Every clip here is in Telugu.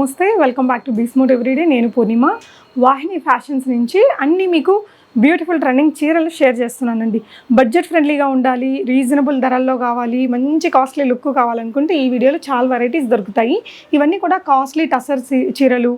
నమస్తే, వెల్కమ్ బ్యాక్ టు బీస్మోట్ ఎవ్రీడే. నేను పూర్ణిమ. వాహిని ఫ్యాషన్స్ నుంచి అన్నీ మీకు బ్యూటిఫుల్ ట్రెండింగ్ చీరలు షేర్ చేస్తున్నానండి. బడ్జెట్ ఫ్రెండ్లీగా ఉండాలి, రీజనబుల్ ధరల్లో కావాలి, మంచి కాస్ట్లీ లుక్ కావాలనుకుంటే ఈ వీడియోలో చాలా వెరైటీస్ దొరుకుతాయి. ఇవన్నీ కూడా కాస్ట్లీ టసర్ చీరలు,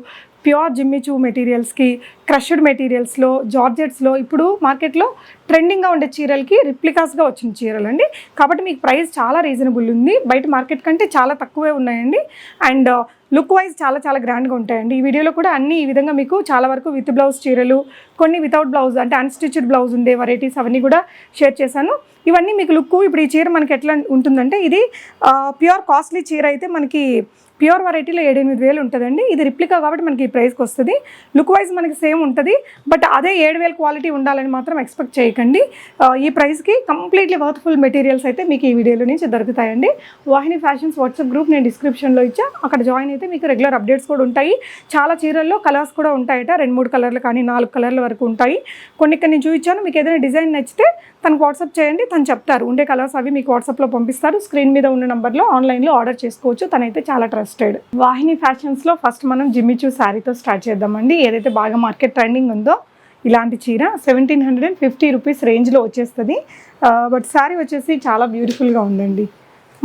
ప్యూర్ జిమ్మిచూ మెటీరియల్స్కి, క్రష్డ్ మెటీరియల్స్లో, జార్జెట్స్లో ఇప్పుడు మార్కెట్లో ట్రెండింగ్గా ఉండే చీరలకి రిప్లికాస్గా వచ్చిన చీరలు అండి. కాబట్టి మీకు ప్రైస్ చాలా రీజనబుల్ ఉంది. బయట మార్కెట్ కంటే చాలా తక్కువే ఉన్నాయండి. అండ్ లుక్ వైజ్ చాలా చాలా గ్రాండ్గా ఉంటాయండి. ఈ వీడియోలో కూడా అన్ని ఈ విధంగా మీకు చాలా వరకు విత్ బ్లౌజ్ చీరలు, కొన్ని వితౌట్ బ్లౌజ్ అంటే అన్స్టిచ్డ్ బ్లౌజ్ ఉండే వెరైటీస్ అవన్నీ కూడా షేర్ చేశాను. ఇవన్నీ మీకు లుక్ ఇప్పుడు ఈ చీర మనకి ఎట్లా ఉంటుందంటే, ఇది ప్యూర్ కాస్ట్లీ చీర అయితే మనకి ప్యూర్ వెరైటీలో 7-8 ఉంటుందండి. ఇది రిప్లికా కాబట్టి మనకి ఈ ప్రైస్కి వస్తుంది. లుక్ వైజ్ మనకి సేమ్ ఉంటుంది, బట్ అదే 7,000 క్వాలిటీ ఉండాలని మాత్రం ఎక్స్పెక్ట్ చేయకండి. ఈ ప్రైస్కి కంప్లీట్లీ వర్త్ఫుల్ మెటీరియల్స్ అయితే మీకు ఈ వీడియోలో నుంచి దొరుకుతాయండి. వాహిని ఫ్యాషన్స్ వాట్సాప్ గ్రూప్ నేను డిస్క్రిప్షన్లో ఇచ్చా, అక్కడ జాయిన్ అయితే మీకు రెగ్యులర్ అప్డేట్స్ కూడా ఉంటాయి. చాలా చీరల్లో కలర్స్ కూడా ఉంటాయట, 2-3 కలర్లు కానీ 4 కలర్ల వరకు ఉంటాయి. కొన్ని ఇక్కడ నేను చూపించాను. మీకు ఏదైనా డిజైన్ నచ్చితే తనకు వాట్సాప్ చేయండి, తను చెప్తారు. ఉండే కలర్స్ అవి మీకు వాట్సాప్లో పంపిస్తారు. స్క్రీన్ మీద ఉన్న నెంబర్లో ఆన్లైన్లో ఆర్డర్ చేసుకోవచ్చు. తనైతే చాలా ట్రస్టెడ్. వాహిని ఫ్యాషన్స్లో ఫస్ట్ మనం జిమ్మిచూ శారీతో స్టార్ట్ చేద్దామండి. ఏదైతే బాగా మార్కెట్ ట్రెండింగ్ ఉందో ఇలాంటి చీర 1750 రూపీస్ రేంజ్లో వచ్చేస్తుంది. బట్ శారీ వచ్చేసి చాలా బ్యూటిఫుల్గా ఉందండి.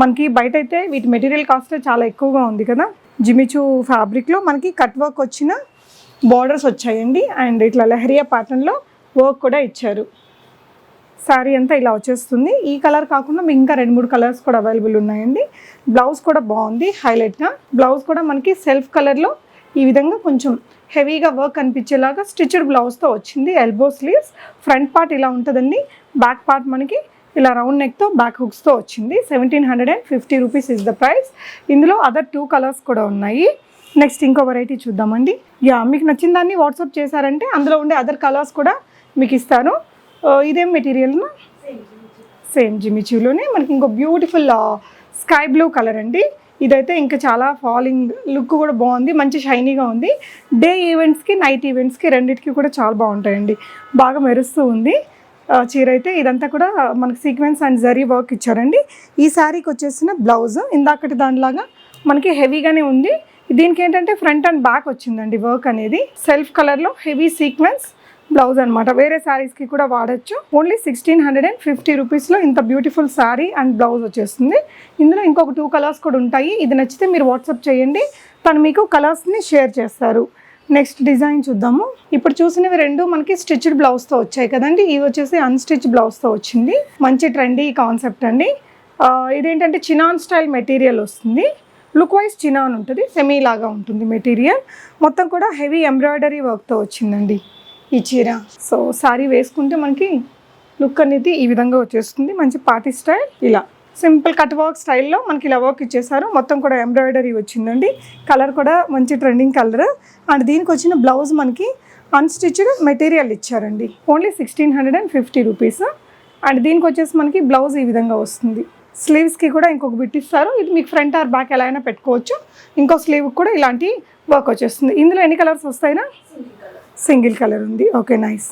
మనకి బయట అయితే వీటి మెటీరియల్ కాస్ట్ చాలా ఎక్కువగా ఉంది కదా. జిమ్మిచూ ఫ్యాబ్రిక్లో మనకి కట్ వర్క్ వచ్చిన బార్డర్స్ వచ్చాయండి. అండ్ ఇట్లా లెహరియా ప్యాటర్న్లో వర్క్ కూడా ఇచ్చారు. శారీ అంతా ఇలా వచ్చేస్తుంది. ఈ కలర్ కాకుండా మీకు ఇంకా 2-3 కలర్స్ కూడా అవైలబుల్ ఉన్నాయండి. బ్లౌజ్ కూడా బాగుంది హైలైట్గా. బ్లౌజ్ కూడా మనకి సెల్ఫ్ కలర్లో ఈ విధంగా కొంచెం హెవీగా వర్క్ అనిపించేలాగా స్టిచ్డ్ బ్లౌజ్తో వచ్చింది. ఎల్బో స్లీవ్స్, ఫ్రంట్ పార్ట్ ఇలా ఉంటుందండి. బ్యాక్ పార్ట్ మనకి ఇలా రౌండ్ నెక్తో బ్యాక్ హుక్స్తో వచ్చింది. 1750 రూపీస్ ఇస్ ద ప్రైస్. ఇందులో అదర్ 2 కలర్స్ కూడా ఉన్నాయి. నెక్స్ట్ ఇంకో వెరైటీ చూద్దామండి. మీకు నచ్చిన దాన్ని వాట్సాప్ చేశారంటే అందులో ఉండే అదర్ కలర్స్ కూడా మీకు ఇస్తాను. ఇదేం మెటీరియల్? సేమ్ జిమ్మిచూలోనే మనకి ఇంకో బ్యూటిఫుల్ స్కై బ్లూ కలర్ అండి. ఇదైతే ఇంకా చాలా ఫాలింగ్ లుక్ కూడా బాగుంది, మంచి షైనీగా ఉంది. డే ఈవెంట్స్కి, నైట్ ఈవెంట్స్కి రెండింటికి కూడా చాలా బాగుంటాయండి. బాగా మెరుస్తూ ఉంది చీర అయితే. ఇదంతా కూడా మనకి సీక్వెన్స్ అండ్ జరీ వర్క్ ఇచ్చారండి. ఈ శారీకి వచ్చేసిన బ్లౌజ్ ఇందాకటి దానిలాగా మనకి హెవీగానే ఉంది. దీనికి ఏంటంటే ఫ్రంట్ అండ్ బ్యాక్ వచ్చిందండి వర్క్ అనేది. సెల్ఫ్ కలర్లో హెవీ సీక్వెన్స్ బ్లౌజ్ అనమాట. వేరే శారీస్కి కూడా వాడచ్చు. ఓన్లీ 1650 రూపీస్లో ఇంత బ్యూటిఫుల్ శారీ అండ్ బ్లౌజ్ వచ్చేస్తుంది. ఇందులో ఇంకొక 2 కలర్స్ కూడా ఉంటాయి. ఇది నచ్చితే మీరు వాట్సాప్ చేయండి, తను మీకు కలర్స్ని షేర్ చేస్తారు. నెక్స్ట్ డిజైన్ చూద్దాము. ఇప్పుడు చూసినవి 2 మనకి స్టిచ్డ్ బ్లౌజ్తో వచ్చాయి కదండి. ఇది వచ్చేసి అన్స్టిచ్ బ్లౌజ్తో వచ్చింది. మంచి ట్రెండీ కాన్సెప్ట్ అండి. ఇదేంటంటే చినాన్ స్టైల్ మెటీరియల్ వస్తుంది. లుక్ వైజ్ చినాన్ ఉంటుంది, సెమీ లాగా ఉంటుంది మెటీరియల్. మొత్తం కూడా హెవీ ఎంబ్రాయిడరీ వర్క్తో వచ్చిందండి ఈ చీర. సో శారీ వేసుకుంటే మనకి లుక్ అనేది ఈ విధంగా వచ్చేస్తుంది. మంచి పార్టీ స్టైల్. ఇలా సింపుల్ కట్ వర్క్ స్టైల్లో మనకి ఇలా వర్క్ ఇచ్చేసారు. మొత్తం కూడా ఎంబ్రాయిడరీ వచ్చిందండి. కలర్ కూడా మంచి ట్రెండింగ్ కలర్. అండ్ దీనికి వచ్చిన బ్లౌజ్ మనకి అన్స్టిచ్డ్ మెటీరియల్ ఇచ్చారండి. Only 1650 rupees. అండ్ దీనికి వచ్చేసి మనకి బ్లౌజ్ ఈ విధంగా వస్తుంది. స్లీవ్స్కి కూడా ఇంకొక బిట్ ఇస్తారు. ఇది మీకు ఫ్రంట్ ఆర్ బ్యాక్ ఎలా అయినా పెట్టుకోవచ్చు. ఇంకో స్లీవ్కి కూడా ఇలాంటి వర్క్ వచ్చేస్తుంది. ఇందులో ఎన్ని కలర్స్ వస్తాయినా? సింగిల్ కలర్ ఉంది. Okay, nice.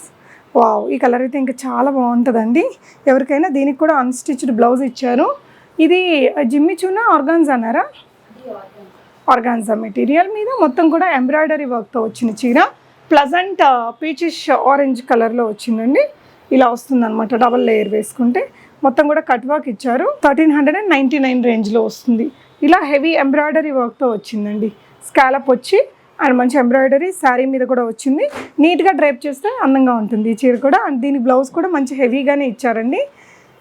వావ్, ఈ కలర్ అయితే ఇంకా చాలా బాగుంటుందండి ఎవరికైనా. దీనికి కూడా అన్స్టిచ్డ్ బ్లౌజ్ ఇచ్చారు. ఇది జిమ్మిచూనా ఆర్గాన్జా అన్నారా? ఆర్గాన్జా మెటీరియల్ మీద మొత్తం కూడా ఎంబ్రాయిడరీ వర్క్తో వచ్చిన చీర. ప్లజెంట్ పీచిష్ ఆరెంజ్ కలర్లో వచ్చిందండి. ఇలా వస్తుంది అనమాట. డబల్ లేయర్ వేసుకుంటే మొత్తం కూడా కట్ వర్క్ ఇచ్చారు. 1399 రేంజ్లో వస్తుంది. ఇలా హెవీ ఎంబ్రాయిడరీ వర్క్తో వచ్చిందండి. స్కాలప్ వచ్చి అండ్ మంచి ఎంబ్రాయిడరీ శారీ మీద కూడా వచ్చింది. నీట్గా డ్రైప్ చేస్తే అందంగా ఉంటుంది ఈ చీర కూడా. అండ్ దీని బ్లౌజ్ కూడా మంచి హెవీగానే ఇచ్చారండి.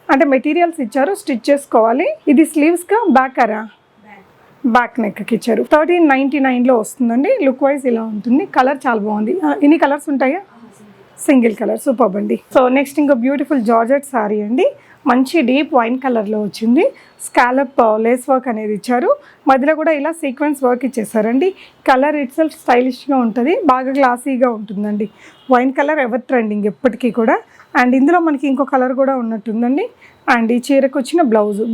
అంటే మెటీరియల్స్ ఇచ్చారు, స్టిచ్ చేసుకోవాలి. ఇది స్లీవ్స్గా బ్యాకరా? బ్యాక్ నెక్కి ఇచ్చారు. 1399లో వస్తుందండి. లుక్ వైజ్ ఇలా ఉంటుంది. కలర్ చాలా బాగుంది. ఇన్ని కలర్స్ ఉంటాయా? Single colour. సూపర్ అండి. సో నెక్స్ట్ ఇంకో బ్యూటిఫుల్ జార్జెట్ శారీ అండి. మంచి డీప్ వైన్ కలర్లో వచ్చింది. స్కాలప్ లేస్ వర్క్ అనేది ఇచ్చారు. మధ్యలో కూడా ఇలా సీక్వెన్స్ వర్క్ ఇచ్చేసారండి. కలర్ ఇట్ సెల్ఫ్ స్టైలిష్గా ఉంటుంది, బాగా గ్లాసీగా ఉంటుందండి. వైన్ కలర్ ఎవర్ ట్రెండింగ్ ఎప్పటికీ కూడా. అండ్ ఇందులో మనకి ఇంకో కలర్ కూడా ఉన్నట్టుందండి. అండ్ ఈ చీరకు వచ్చిన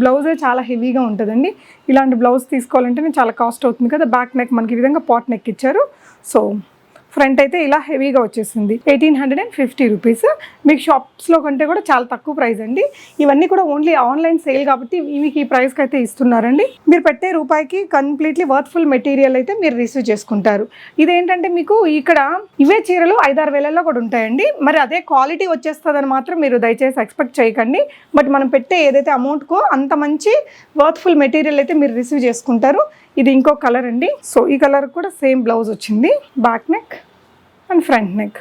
బ్లౌజే చాలా హెవీగా ఉంటుందండి. ఇలాంటి బ్లౌజ్ తీసుకోవాలంటే చాలా కాస్ట్ అవుతుంది కదా. బ్యాక్ నెక్ మనకి ఈ విధంగా పాట్ నెక్ ఇచ్చారు. సో ఫ్రంట్ అయితే ఇలా హెవీగా వచ్చేసింది 1850 రూపీస్. మీకు షాప్స్లో కంటే కూడా చాలా తక్కువ ప్రైస్ అండి. ఇవన్నీ కూడా ఓన్లీ ఆన్లైన్ సేల్ కాబట్టి మీకు ఈ ప్రైస్కి అయితే ఇస్తున్నారండి. మీరు పెట్టే రూపాయికి కంప్లీట్లీ వర్త్ఫుల్ మెటీరియల్ అయితే మీరు రిసీవ్ చేసుకుంటారు. ఇదేంటంటే మీకు ఇక్కడ ఇవే చీరలు 5-6 వేలలో కూడా ఉంటాయండి. మరి అదే క్వాలిటీ వచ్చేస్తుందని మాత్రం మీరు దయచేసి ఎక్స్పెక్ట్ చేయకండి. బట్ మనం పెట్టే ఏదైతే అమౌంట్కో అంత మంచి వర్త్ఫుల్ మెటీరియల్ అయితే మీరు రిసీవ్ చేసుకుంటారు. ఇది ఇంకో కలర్ అండి. సో ఈ కలర్ కూడా సేమ్ బ్లౌజ్ వచ్చింది, back neck and front neck.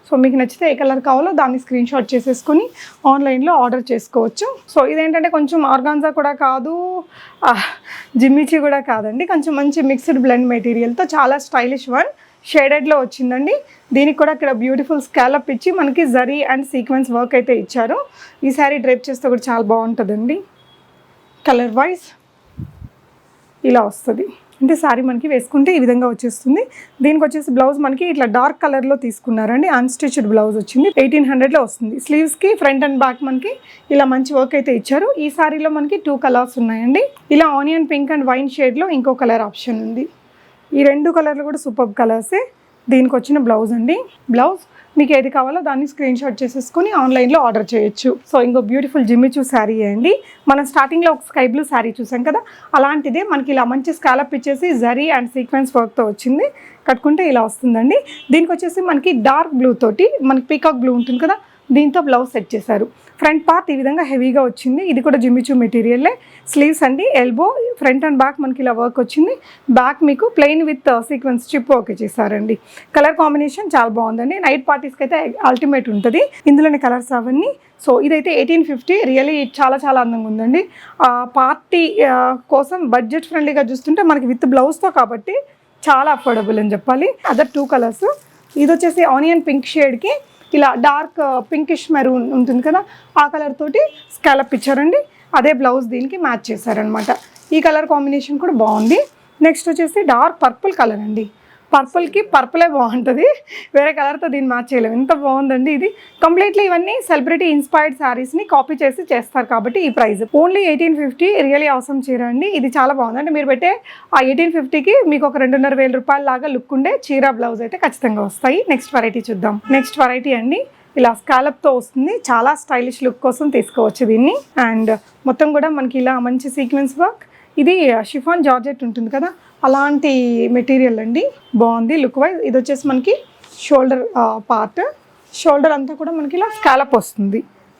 So మీకు నచ్చితే ఏ కలర్ కావాలో దాన్ని స్క్రీన్ షాట్ చేసేసుకొని ఆన్లైన్లో ఆర్డర్ చేసుకోవచ్చు. సో ఇదేంటంటే కొంచెం ఆర్గాన్జా కూడా కాదు, జిమ్మిచీ కూడా కాదండి, కొంచెం మంచి మిక్స్డ్ బ్లెండ్ మెటీరియల్తో చాలా స్టైలిష్ వన్ షేడెడ్లో వచ్చిందండి. దీనికి కూడా ఇక్కడ బ్యూటిఫుల్ స్కాలప్ ఇచ్చి మనకి జరీ అండ్ సీక్వెన్స్ వర్క్ అయితే ఇచ్చారు. ఈ శారీ డ్రైప్ చేస్తే కూడా చాలా బాగుంటుందండి. కలర్ వైజ్ ఇలా వస్తుంది, అంటే శారీ మనకి వేసుకుంటే ఈ విధంగా వచ్చేస్తుంది. దీనికి వచ్చేసి బ్లౌజ్ మనకి ఇట్లా డార్క్ కలర్లో తీసుకున్నారండి, అన్స్టిచ్డ్ బ్లౌజ్ వచ్చింది, 1800లో వస్తుంది. స్లీవ్స్కి ఫ్రంట్ అండ్ బ్యాక్ మనకి ఇలా మంచి వర్క్ అయితే ఇచ్చారు. ఈ శారీలో మనకి 2 కలర్స్ ఉన్నాయండి. ఇలా ఆనియన్ పింక్ అండ్ వైన్ షేడ్లో ఇంకో కలర్ ఆప్షన్ ఉంది. ఈ 2 కలర్లు కూడా సూపర్ కలర్సే. దీనికి వచ్చిన బ్లౌజ్ అండి. బ్లౌజ్ మీకు ఏది కావాలో దాన్ని స్క్రీన్ షాట్ చేసేసుకొని ఆన్లైన్లో ఆర్డర్ చేయొచ్చు. సో ఇంకో బ్యూటిఫుల్ జిమ్మిచూ శారీ అండి. మనం స్టార్టింగ్లో ఒక స్కై బ్లూ శారీ చూసాం కదా, అలాంటిదే మనకి ఇలా మంచి స్కాలప్ ఇచ్చేసి జరీ అండ్ సీక్వెన్స్ వర్క్తో వచ్చింది. కట్టుకుంటే ఇలా వస్తుందండి. దీనికి వచ్చేసి మనకి డార్క్ బ్లూ తోటి మనకి పీకాక్ బ్లూ ఉంటుంది కదా, దీంతో బ్లౌజ్ సెట్ చేశారు. ఫ్రంట్ పార్ట్ ఈ విధంగా హెవీగా వచ్చింది. ఇది కూడా జిమ్మిచూ మెటీరియల్లే. స్లీవ్స్ అండి, ఎల్బో, ఫ్రంట్ అండ్ బ్యాక్ మనకి ఇలా వర్క్ వచ్చింది. బ్యాక్ మీకు plain with sequence chip work చేశారండి. కలర్ కాంబినేషన్ చాలా బాగుందండి. నైట్ పార్టీస్కి అయితే అల్టిమేట్ ఉంటుంది. ఇందులోని కలర్స్ అవన్నీ. సో ఇదైతే 1850, రియల్లీ చాలా చాలా అందంగా ఉందండి. పార్టీ కోసం బడ్జెట్ ఫ్రెండ్లీగా చూస్తుంటే మనకి విత్ బ్లౌజ్తో కాబట్టి చాలా అఫోర్డబుల్ అని చెప్పాలి. Other 2 colours. ఇది వచ్చేసి ఆనియన్ పింక్ షేడ్కి ఇలా డార్క్ పింకిష్ మెరూన్ ఉంటుంది కదా, ఆ కలర్ తోటి స్కాలప్ ఇచ్చారండి. అదే బ్లౌజ్ దీనికి మ్యాచ్ చేశారనమాట. ఈ కలర్ కాంబినేషన్ కూడా బాగుంది. నెక్స్ట్ వచ్చేసి డార్క్ పర్పుల్ కలర్ అండి. పర్పుల్కి పర్పులే బాగుంటుంది, వేరే కలర్తో దీన్ని మ్యాచ్ చేయలేము. ఎంత బాగుందండి ఇది. కంప్లీట్లీ ఇవన్నీ సెలబ్రిటీ ఇన్స్పైర్డ్ శారీస్ని కాపీ చేసి చేస్తారు కాబట్టి ఈ ప్రైస్ ఓన్లీ 1850. రియలీ అవసరం చీర అండి. ఇది చాలా బాగుంది. అంటే మీరు పెట్టే ఆ 1850కి మీకు ఒక 2,500 రూపాయల లాగా లుక్ ఉండే చీర బ్లౌజ్ అయితే ఖచ్చితంగా వస్తాయి. నెక్స్ట్ వెరైటీ చూద్దాం. నెక్స్ట్ వెరైటీ అండి, ఇలా స్కాలప్తో వస్తుంది. చాలా స్టైలిష్ లుక్ కోసం తీసుకోవచ్చు దీన్ని. అండ్ మొత్తం కూడా మనకి ఇలా మంచి సీక్వెన్స్ వర్క్. ఇది షిఫాన్ జార్జెట్ ఉంటుంది కదా, అలాంటి మెటీరియల్ అండి. బాగుంది లుక్ వైజ్. ఇది వచ్చేసి మనకి షోల్డర్ పార్ట్, షోల్డర్ అంతా కూడా మనకి ఇలా స్కాలప్ వస్తుంది.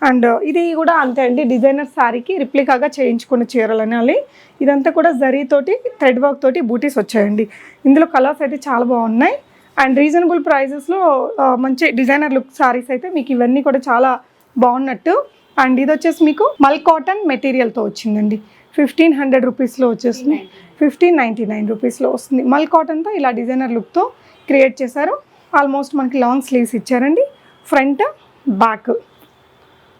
అండ్ ఇది కూడా అంతే అండి, డిజైనర్ శారీకి రిప్లికాగా చేయించుకున్న చీరలు అనాలి. ఇదంతా కూడా జరీతోటి థ్రెడ్ వర్క్ తోటి బూటీస్ వచ్చాయండి. ఇందులో కలర్స్ అయితే చాలా బాగున్నాయి. అండ్ రీజనబుల్ ప్రైజెస్లో మంచి డిజైనర్ లుక్ శారీస్ అయితే మీకు ఇవన్నీ కూడా చాలా బాగున్నట్టు. అండ్ ఇది వచ్చేసి మీకు మల్ కాటన్ మెటీరియల్తో వచ్చిందండి. 1500 రూపీస్లో వచ్చేస్తుంది, 1599 రూపీస్లో వస్తుంది. మల్ కాటన్తో ఇలా డిజైనర్ లుక్తో క్రియేట్ చేశారు. ఆల్మోస్ట్ మనకి లాంగ్ స్లీవ్స్ ఇచ్చారండి, ఫ్రంట్ బ్యాక్.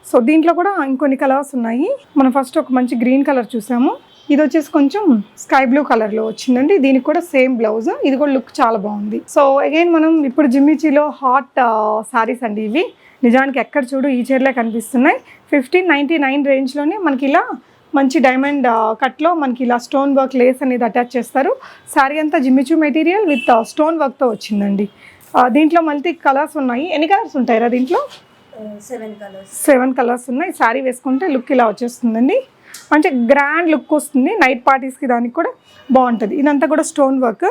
సో దీంట్లో కూడా ఇంకొన్ని కలర్స్ ఉన్నాయి. మనం ఫస్ట్ ఒక మంచి గ్రీన్ కలర్ చూసాము. ఇది వచ్చేసి కొంచెం స్కై బ్లూ కలర్లో వచ్చిందండి. దీనికి కూడా సేమ్ బ్లౌజ్. ఇది కూడా లుక్ చాలా బాగుంది. సో అగైన్ మనం ఇప్పుడు జిమ్మిచీలో హాట్ శారీస్ అండి ఇవి. నిజానికి ఎక్కడ చూడు ఈ చీరలే కనిపిస్తున్నాయి. 1599 రేంజ్లోనే మనకి ఇలా మంచి డైమండ్ కట్లో మనకి ఇలా స్టోన్ వర్క్ లేస్ అనేది అటాచ్ చేస్తారు. శారీ అంతా జిమ్మిచూ మెటీరియల్ విత్ స్టోన్ వర్క్తో వచ్చిందండి. దీంట్లో మల్టీ కలర్స్ ఉన్నాయి. ఎన్ని కలర్స్ ఉంటాయిరా దీంట్లో? 7 కలర్స్ ఉన్నాయి. శారీ వేసుకుంటే లుక్ ఇలా వచ్చేస్తుందండి. మంచి గ్రాండ్ లుక్ వస్తుంది. నైట్ పార్టీస్కి దానికి కూడా బాగుంటుంది. ఇదంతా కూడా స్టోన్ వర్క్.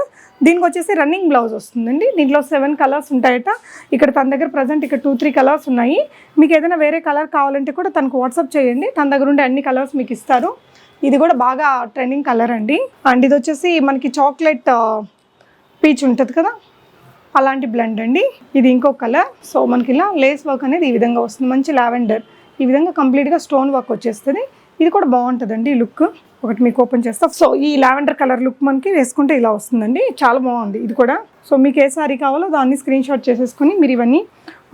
దీనికి వచ్చేసి రన్నింగ్ బ్లౌజ్ వస్తుందండి. దీంట్లో 7 కలర్స్ ఉంటాయట. ఇక్కడ తన దగ్గర ప్రజెంట్ ఇక్కడ 2-3 కలర్స్ ఉన్నాయి. మీకు ఏదైనా వేరే కలర్ కావాలంటే కూడా తనకు వాట్సాప్ చేయండి, తన దగ్గర ఉండే అన్ని కలర్స్ మీకు ఇస్తారు. ఇది కూడా బాగా ట్రెండింగ్ కలర్ అండి. అండ్ ఇది వచ్చేసి మనకి చాక్లెట్ పీచ్ ఉంటుంది కదా, అలాంటి బ్లెండ్ అండి. ఇది ఇంకో కలర్. సో మనకి ఇలా లేస్ వర్క్ అనేది ఈ విధంగా వస్తుంది. మంచి లావెండర్, ఈ విధంగా కంప్లీట్గా స్టోన్ వర్క్ వచ్చేస్తుంది. ఇది కూడా బాగుంటుందండి లుక్. ఒకటి మీకు ఓపెన్ చేస్తా. సో ఈ లావెండర్ కలర్ లుక్ మనకి వేసుకుంటే ఇలా వస్తుందండి. చాలా బాగుంది ఇది కూడా. సో మీకు ఏ శారీ కావాలో దాన్ని స్క్రీన్ షాట్ చేసేసుకొని మీరు ఇవన్నీ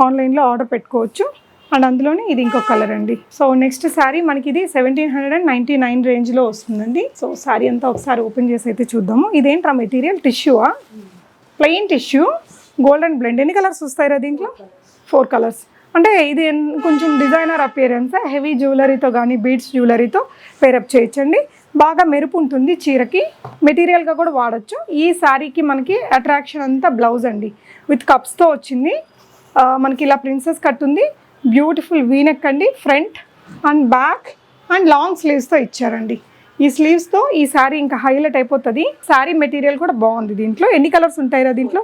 ఆన్లైన్లో ఆర్డర్ పెట్టుకోవచ్చు. అండ్ అందులోనే ఇది ఇంకొక కలర్ అండి. సో నెక్స్ట్ శారీ మనకి ఇది 1799 రేంజ్లో వస్తుందండి. సో శారీ అంతా ఒకసారి ఓపెన్ చేసి అయితే చూద్దాము. ఇదేంట్రా మెటీరియల్? టిష్యూవా? Plain tissue, golden blend. ఎన్ని కలర్స్ వస్తాయిరా దీంట్లో? 4 కలర్స్. అంటే ఇది కొంచెం డిజైనర్ అపియరెన్స్, హెవీ జ్యువెలరీతో కానీ బీడ్స్ జ్యువెలరీతో పేరప్ చేయొచ్చండి. బాగా మెరుపు ఉంటుంది చీరకి, మెటీరియల్గా కూడా వాడచ్చు. ఈ శారీకి మనకి అట్రాక్షన్ అంతా బ్లౌజ్ అండి, విత్ కప్స్తో వచ్చింది. మనకి ఇలా ప్రిన్సెస్ కట్ ఉంది, బ్యూటిఫుల్ వీనెక్ అండి, front and back and long స్లీవ్స్తో ఇచ్చారండి. ఈ స్లీవ్స్తో ఈ శారీ ఇంకా హైలైట్ అయిపోతుంది. శారీ మెటీరియల్ కూడా బాగుంది. దీంట్లో ఎన్ని కలర్స్ ఉంటాయిరా? దీంట్లో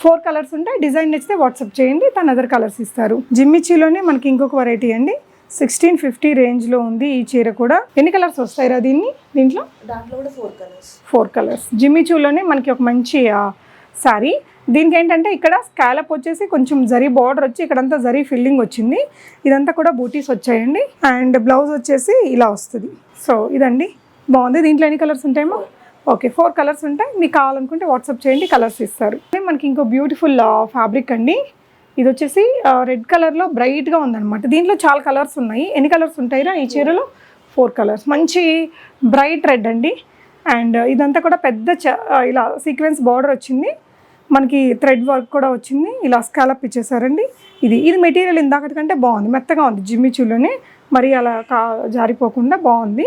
4 కలర్స్ ఉంటాయి. డిజైన్ నచ్చితే వాట్సాప్ చేయండి, తన అదర్ కలర్స్ ఇస్తారు. జిమ్మిచీలోనే మనకి ఇంకొక వెరైటీ అండి, 1650 రేంజ్లో ఉంది ఈ చీర కూడా. ఎన్ని కలర్స్ వస్తాయిరా దీంట్లో? దాంట్లో కూడా 4 కలర్స్. జిమ్మిచూలోనే మనకి ఒక మంచి శారీ. దీనికి ఏంటంటే ఇక్కడ స్కాలప్ వచ్చేసి కొంచెం జరీ బార్డర్ వచ్చి ఇక్కడంతా జరీ ఫిల్లింగ్ వచ్చింది. ఇదంతా కూడా బూటీస్ వచ్చాయండి. అండ్ బ్లౌజ్ వచ్చేసి ఇలా వస్తుంది. సో ఇదండి, బాగుంది. దీంట్లో ఎన్ని కలర్స్ ఉంటాయేమో? ఓకే, 4 కలర్స్ ఉంటాయి. మీకు కావాలనుకుంటే వాట్సాప్ చేయండి, కలర్స్ ఇస్తారు. మనకి ఇంకో బ్యూటిఫుల్ ఫ్యాబ్రిక్ అండి. ఇది వచ్చేసి రెడ్ కలర్లో బ్రైట్గా ఉందన్నమాట. దీంట్లో చాలా కలర్స్ ఉన్నాయి. ఎన్ని కలర్స్ ఉంటాయిరా ఈ చీరలో? 4 కలర్స్. మంచి బ్రైట్ రెడ్ అండి. అండ్ ఇదంతా కూడా పెద్ద ఇలా సీక్వెన్స్ బార్డర్ వచ్చింది. మనకి థ్రెడ్ వర్క్ కూడా వచ్చింది. ఇలా స్కాలప్ ఇచ్చేసారండి. ఇది మెటీరియల్ ఇందాకటి కంటే బాగుంది, మెత్తగా ఉంది. జిమ్మిచూలోనే మరి అలా జారిపోకుండా బాగుంది.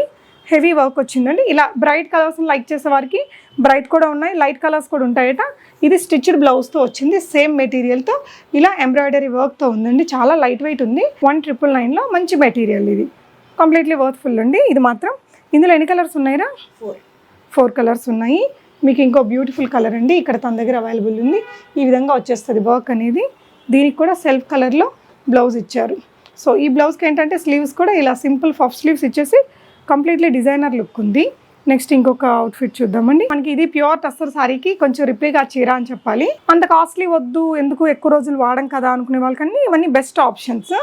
హెవీ వర్క్ వచ్చిందండి. ఇలా బ్రైట్ కలర్స్ లైక్ చేసే వారికి బ్రైట్ కూడా ఉన్నాయి, లైట్ కలర్స్ కూడా ఉంటాయట. ఇది స్టిచ్డ్ బ్లౌజ్తో వచ్చింది, సేమ్ మెటీరియల్తో. ఇలా ఎంబ్రాయిడరీ వర్క్తో ఉందండి. చాలా లైట్ వెయిట్ ఉంది. 1999లో మంచి మెటీరియల్. ఇది కంప్లీట్లీ వర్త్ఫుల్ అండి. ఇది మాత్రం. ఇందులో ఎన్ని కలర్స్ ఉన్నాయిరా? 4 కలర్స్ ఉన్నాయి. మీకు ఇంకో బ్యూటిఫుల్ కలర్ అండి ఇక్కడ తన దగ్గర అవైలబుల్ ఉంది. ఈ విధంగా వచ్చేస్తుంది వర్క్ అనేది. దీనికి కూడా సెల్ఫ్ కలర్లో బ్లౌజ్ ఇచ్చారు. సో ఈ బ్లౌజ్కి ఏంటంటే స్లీవ్స్ కూడా ఇలా సింపుల్ పఫ్ స్లీవ్స్ ఇచ్చేసి కంప్లీట్లీ డిజైనర్ లుక్ ఉంది. నెక్స్ట్ ఇంకొక అవుట్ఫిట్ చూద్దామండి. మనకి ఇది ప్యూర్ టస్సర్ సారీకి కొంచెం రిప్లికా చీర అని చెప్పాలి. అంత కాస్ట్లీ వద్దు, ఎందుకు ఎక్కువ రోజులు వాడం కదా అనుకునే వాళ్ళకన్నీ ఇవన్నీ బెస్ట్ ఆప్షన్స్.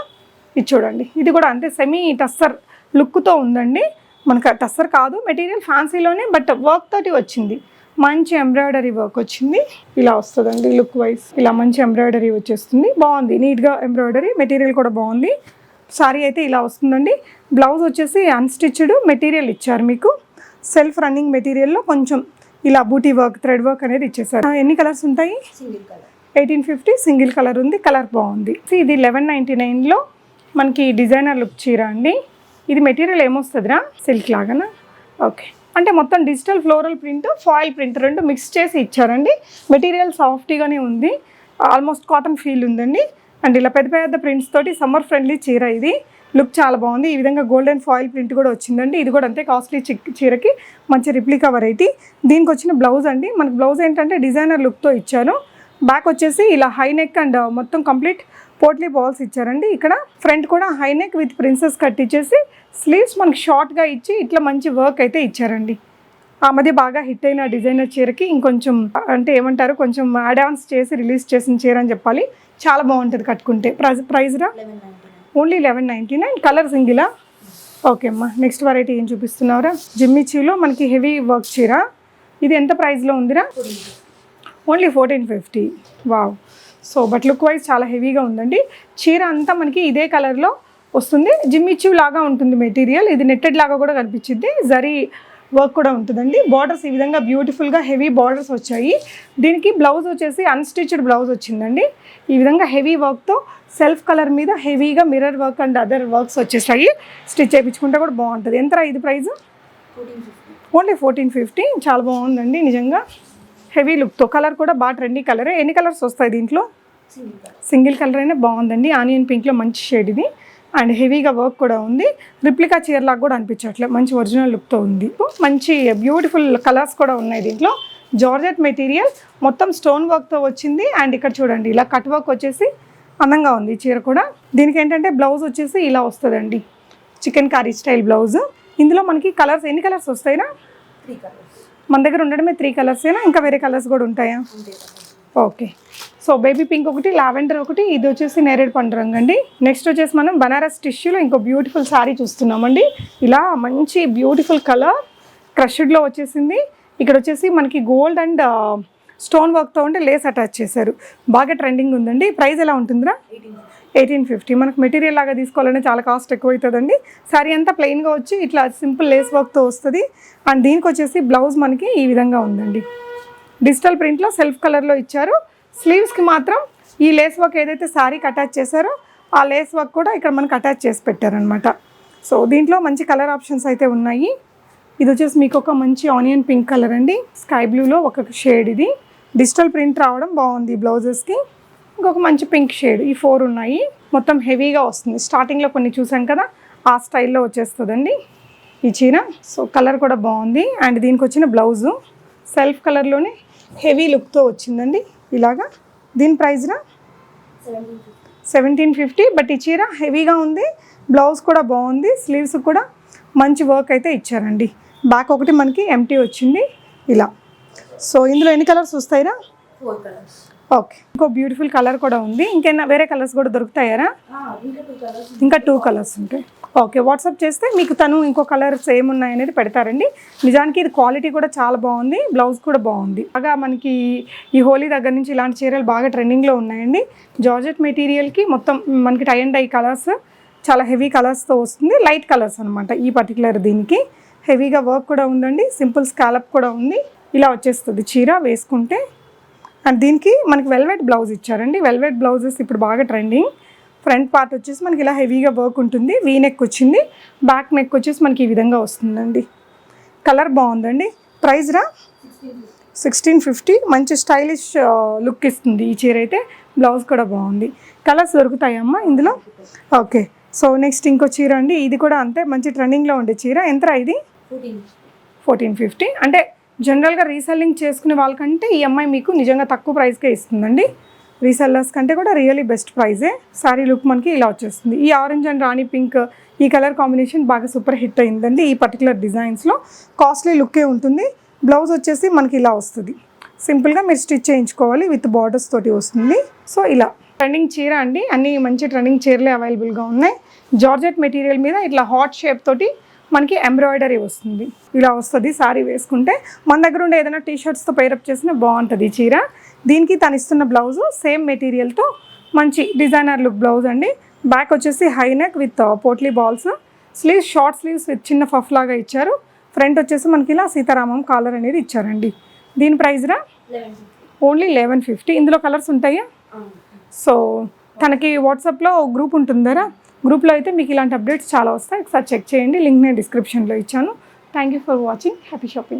ఇది చూడండి, ఇది కూడా అంతే సెమీ టస్సర్ లుక్తో ఉందండి. మనకు టస్సర్ కాదు, మెటీరియల్ ఫ్యాన్సీలోనే, బట్ వర్క్ తోటి వచ్చింది. మంచి ఎంబ్రాయిడరీ వర్క్ వచ్చింది. ఇలా వస్తుందండి లుక్ వైజ్. ఇలా మంచి ఎంబ్రాయిడరీ వచ్చేస్తుంది. బాగుంది, నీట్గా ఎంబ్రాయిడరీ. మెటీరియల్ కూడా బాగుంది. సారీ అయితే ఇలా వస్తుందండి. బ్లౌజ్ వచ్చేసి అన్స్టిచ్డ్ మెటీరియల్ ఇచ్చారు మీకు. సెల్ఫ్ రన్నింగ్ మెటీరియల్లో కొంచెం ఇలా బూటీ వర్క్, థ్రెడ్ వర్క్ అనేది ఇచ్చేసారు. ఎన్ని కలర్స్ ఉంటాయి? 1850 సింగిల్ కలర్ ఉంది. కలర్ బాగుంది. ఇది 1199లో మనకి డిజైనర్ లుక్ చీర అండి. ఇది మెటీరియల్ ఏమొస్తుందిరా? సిల్క్ లాగానా? ఓకే, అంటే మొత్తం digital floral print, foil print రెండు మిక్స్ చేసి ఇచ్చారండి. మెటీరియల్ సాఫ్ట్గానే ఉంది, ఆల్మోస్ట్ కాటన్ ఫీల్ ఉందండి. అండ్ ఇలా పెద్ద పెద్ద ప్రింట్స్ తోటి సమ్మర్ ఫ్రెండ్లీ చీర. ఇది లుక్ చాలా బాగుంది. ఈ విధంగా గోల్డెన్ ఫాయిల్ ప్రింట్ కూడా వచ్చిందండి. ఇది కూడా అంతే కాస్ట్లీ చీరకి మంచి రిప్లికా వెరైటీ. దీనికి వచ్చిన బ్లౌజ్ అండి. మనకు బ్లౌజ్ ఏంటంటే డిజైనర్ లుక్తో ఇచ్చారు. బ్యాక్ వచ్చేసి ఇలా హై నెక్ అండ్ మొత్తం కంప్లీట్ పోట్లీ బాల్స్ ఇచ్చారండి. ఇక్కడ ఫ్రంట్ కూడా high neck with princess cut ఇచ్చేసి స్లీవ్స్ మనకి షార్ట్గా ఇచ్చి ఇట్లా మంచి వర్క్ అయితే ఇచ్చారండి. ఆ మధ్య బాగా హిట్ అయిన డిజైనర్ చీరకి ఇంకొంచెం అంటే ఏమంటారు, కొంచెం అడ్వాన్స్ చేసి రిలీజ్ చేసిన చీర అని చెప్పాలి. చాలా బాగుంటుంది కట్టుకుంటే. ప్రైస్ రా? ఓన్లీ 1199. కలర్ సింగిలా? ఓకే అమ్మా. నెక్స్ట్ వెరైటీ ఏం చూపిస్తున్నావురా? జిమ్మిచీలో మనకి హెవీ వర్క్ చీర. ఇది ఎంత ప్రైస్లో ఉందిరా? Only 1450. Wow. So but look wise చాలా హెవీగా ఉందండి. చీర అంతా మనకి ఇదే కలర్లో వస్తుంది. జిమ్మిచూ లాగా ఉంటుంది మెటీరియల్. ఇది నెట్టెడ్ లాగా కూడా కనిపించింది. జరీ వర్క్ కూడా ఉంటుందండి. బార్డర్స్ ఈ విధంగా బ్యూటిఫుల్గా హెవీ బార్డర్స్ వచ్చాయి. దీనికి బ్లౌజ్ వచ్చేసి అన్స్టిచ్డ్ బ్లౌజ్ వచ్చిందండి. ఈ విధంగా హెవీ వర్క్తో సెల్ఫ్ కలర్ మీద హెవీగా mirror work and other works వచ్చేసాయి. స్టిచ్ చేయించుకుంటే కూడా బాగుంటుంది. ఎంతరా ఇది ప్రైస్? ఓన్లీ 1450. చాలా బాగుందండి నిజంగా, హెవీ లుక్తో. కలర్ కూడా బాగా ట్రెండీ కలరే. ఎన్ని కలర్స్ వస్తాయి దీంట్లో? సింగిల్ కలర్ అయినా బాగుందండి. ఆనియన్ పింక్లో మంచి షేడ్ ఇది. అండ్ హెవీగా వర్క్ కూడా ఉంది. రిప్లికా చీరలాగా కూడా అనిపించట్లేదు, మంచి ఒరిజినల్ లుక్తో ఉంది. మంచి బ్యూటిఫుల్ కలర్స్ కూడా ఉన్నాయి దీంట్లో. జార్జెట్ మెటీరియల్ మొత్తం స్టోన్ వర్క్తో వచ్చింది. అండ్ ఇక్కడ చూడండి ఇలా కట్ వర్క్ వచ్చేసి అందంగా ఉంది ఈ చీర కూడా. దీనికి ఏంటంటే బ్లౌజ్ వచ్చేసి ఇలా వస్తుందండి, చికెన్ కర్రీ స్టైల్ బ్లౌజ్. ఇందులో మనకి కలర్స్ ఎన్ని కలర్స్ వస్తాయినా? 3 కలర్స్. మన దగ్గర ఉండడమే 3 కలర్సేనా? ఇంకా వేరే కలర్స్ కూడా ఉంటాయా? ఓకే. సో బేబీ పింక్ ఒకటి, లావెండర్ ఒకటి, ఇది వచ్చేసి నేరేడు పండు రంగు అండి. నెక్స్ట్ వచ్చేసి మనం బనారస్ టిష్యూలో ఇంకో బ్యూటిఫుల్ శారీ చూస్తున్నామండి. ఇలా మంచి బ్యూటిఫుల్ కలర్ క్రష్డ్లో వచ్చేసింది. ఇక్కడ వచ్చేసి మనకి గోల్డ్ అండ్ స్టోన్ వర్క్తో ఉంటే లేస్ అటాచ్ చేశారు. బాగా ట్రెండింగ్ ఉందండి. ప్రైస్ ఎలా ఉంటుందిరా? 1850. మనకు మెటీరియల్ లాగా తీసుకోవాలంటే చాలా కాస్ట్ ఎక్కువ అవుతుందండి. శారీ అంతా ప్లెయిన్గా వచ్చి ఇట్లా సింపుల్ లేస్ వర్క్తో వస్తుంది. అండ్ దీనికి వచ్చేసి బ్లౌజ్ మనకి ఈ విధంగా ఉందండి. డిజిటల్ ప్రింట్లో సెల్ఫ్ కలర్లో ఇచ్చారు. స్లీవ్స్కి మాత్రం ఈ లేస్ వర్క్ ఏదైతే శారీకి అటాచ్ చేశారో ఆ లేస్ వర్క్ కూడా ఇక్కడ మనకు అటాచ్ చేసి పెట్టారనమాట. సో దీంట్లో మంచి కలర్ ఆప్షన్స్ అయితే ఉన్నాయి. ఇది వచ్చేసి మీకు ఒక మంచి ఆనియన్ పింక్ కలర్ అండి, స్కై బ్లూలో ఒక షేడ్. ఇది డిజిటల్ ప్రింట్ రావడం బాగుంది బ్లౌజెస్కి. ఇంకొక మంచి పింక్ షేడ్, ఈ 4 ఉన్నాయి. మొత్తం హెవీగా వస్తుంది. స్టార్టింగ్లో కొన్ని చూసాం కదా, ఆ స్టైల్లో వచ్చేస్తుందండి ఈ చీర. సో కలర్ కూడా బాగుంది. అండ్ దీనికి వచ్చిన బ్లౌజు సెల్ఫ్ కలర్లోనే హెవీ లుక్తో వచ్చిందండి ఇలాగా. దీని ప్రైస్రా 1750. బట్ ఈ చీర హెవీగా ఉంది, బ్లౌజ్ కూడా బాగుంది, స్లీవ్స్ కూడా మంచి వర్క్ అయితే ఇచ్చారండి. బ్యాక్ ఒకటి మనకి ఎంటీ వచ్చింది ఇలా. సో ఇందులో ఎన్ని కలర్స్ వస్తాయిరా? 4 కలర్స్. ఓకే, ఇంకో బ్యూటిఫుల్ కలర్ కూడా ఉంది. ఇంకేనా వేరే కలర్స్ కూడా దొరుకుతాయారా? ఇంకా 2 కలర్స్ ఉంటాయి. ఓకే, వాట్సాప్ చేస్తే మీకు తను ఇంకో కలర్స్ ఏమున్నాయనేది పెడతారండి. నిజానికి ఇది క్వాలిటీ కూడా చాలా బాగుంది, బ్లౌజ్ కూడా బాగుంది. బాగా మనకి ఈ హోలీ దగ్గర నుంచి ఇలాంటి చీరలు బాగా ట్రెండింగ్లో ఉన్నాయండి. జార్జెట్ మెటీరియల్కి మొత్తం మనకి టై అండ్ డై కలర్స్, చాలా హెవీ కలర్స్తో వస్తుంది. లైట్ కలర్స్ అనమాట ఈ పర్టికులర్ దీనికి. హెవీగా వర్క్ కూడా ఉందండి, సింపుల్ స్కాలప్ కూడా ఉంది. ఇలా వచ్చేస్తుంది చీర వేసుకుంటే. అండ్ దీనికి మనకి వెల్వెట్ బ్లౌజ్ ఇచ్చారండి. వెల్వెట్ బ్లౌజెస్ ఇప్పుడు బాగా ట్రెండింగ్. ఫ్రంట్ పార్ట్ వచ్చేసి మనకి ఇలా హెవీగా వర్క్ ఉంటుంది, వీ నెక్ వచ్చింది. బ్యాక్ నెక్ వచ్చేసి మనకి ఈ విధంగా వస్తుందండి. కలర్ బాగుందండి. ప్రైస్ రా 1650. మంచి స్టైలిష్ లుక్ ఇస్తుంది ఈ చీర అయితే. బ్లౌజ్ కూడా బాగుంది. కలర్స్ దొరుకుతాయమ్మా ఇందులో? ఓకే, సో నెక్స్ట్ ఇంకో చీర అండి. ఇది కూడా అంతే మంచి ట్రెండింగ్లో ఉండే చీర. ఎంతరా ఇది? 1450. అంటే జనరల్గా రీసెల్లింగ్ చేసుకునే వాళ్ళకంటే ఈ అమ్మాయి మీకు నిజంగా తక్కువ ప్రైస్కే ఇస్తుందండి. రీసెల్లర్స్ కంటే కూడా రియలీ బెస్ట్ ప్రైజే. శారీ లుక్ మనకి ఇలా వచ్చేస్తుంది. ఈ ఆరెంజ్ అండ్ రాణి పింక్ ఈ కలర్ కాంబినేషన్ బాగా సూపర్ హిట్ అయిందండి ఈ పర్టికులర్ డిజైన్స్లో. కాస్ట్లీ లుక్కే ఉంటుంది. బ్లౌజ్ వచ్చేసి మనకి ఇలా వస్తుంది. సింపుల్గా మీరు స్టిచ్ చేయించుకోవాలి, విత్ బార్డర్స్ తోటి వస్తుంది. సో ఇలా ట్రెండింగ్ చీర అండి. అన్ని మంచి ట్రెండింగ్ చీరలే అవైలబుల్గా ఉన్నాయి. జార్జెట్ మెటీరియల్ మీద ఇట్లా హాట్ షేప్ తోటి మనకి ఎంబ్రాయిడరీ వస్తుంది. ఇలా వస్తుంది సారీ వేసుకుంటే. మన దగ్గర ఉండే ఏదైనా టీషర్ట్స్తో పేరప్ చేసినా బాగుంటుంది ఈ చీర. దీనికి తను ఇస్తున్న బ్లౌజు సేమ్ మెటీరియల్తో మంచి డిజైనర్ లుక్ బ్లౌజ్ అండి. బ్యాక్ వచ్చేసి high neck with potli balls, sleeves short sleeves with చిన్న ఫఫ్ లాగా ఇచ్చారు. ఫ్రంట్ వచ్చేసి మనకి ఇలా సీతారామం కాలర్ అనేది ఇచ్చారండి. దీని ప్రైస్ రా ఓన్లీ 1150. ఇందులో కలర్స్ ఉంటాయా? సో తనకి వాట్సాప్లో గ్రూప్ ఉంటుందరా, గ్రూప్లో అయితే మీకు ఇలాంటి అప్డేట్స్ చాలా వస్తాయి. ఒకసారి చెక్ చేయండి. లింక్ నేను డిస్క్రిప్షన్లో ఇచ్చాను. Thank you for watching. Happy shopping.